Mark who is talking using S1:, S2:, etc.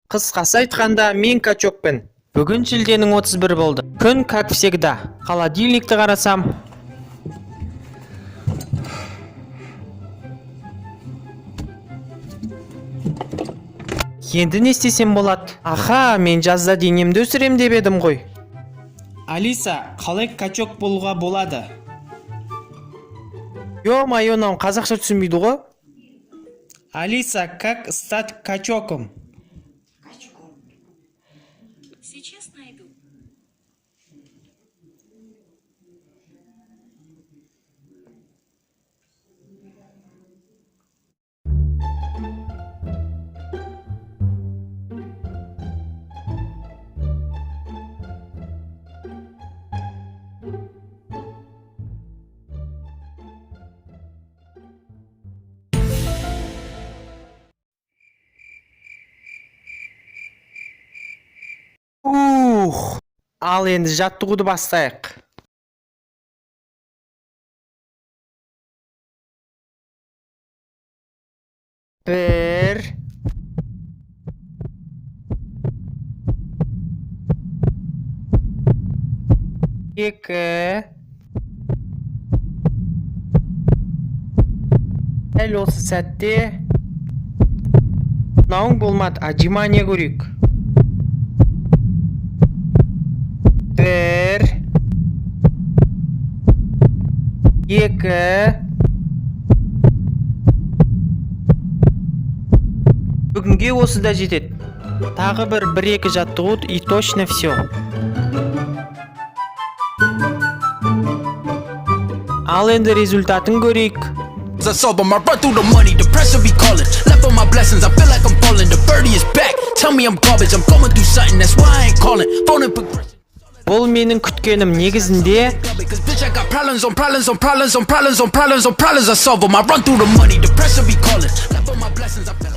S1: Қысқасы айтқанда, мен качокпын. Бүгін шілденің 31 болды. Күн как всегда. Холодильникті қарасам. Енді не істесем болады? Аха, мен жазда денемді өсірем деп едім ғой. Алиса, қалай качок болуға болады? Ё-моё, мынау қазақша түсінбейді ғой. Алиса, как стать качоком?
S2: Сейчас найду.
S1: Ал енді жаттығуды бастайық. Бір. Екі. Дәл осы сәтте мынауың болмады, отжимание көрейік. Бір. Екі. Бүгінге осы да жетеді. Тағы бір-екі жаттығу и точно все. Ал енді результатын көрейік.
S3: I solve 'em, I run through the money, the pressure be calling. Left on my blessings, I feel like I'm falling. The birdie is back, tell me I'm garbage. I'm going through something, that's why I ain't calling. Phone and progression.
S1: Бұл менің күткенім негізінде.
S3: Cause bitch, I got problems on problems on problems on problems on problems on problems. I solve 'em, I run through the money, the pressure be calling. Left on my blessings, I feel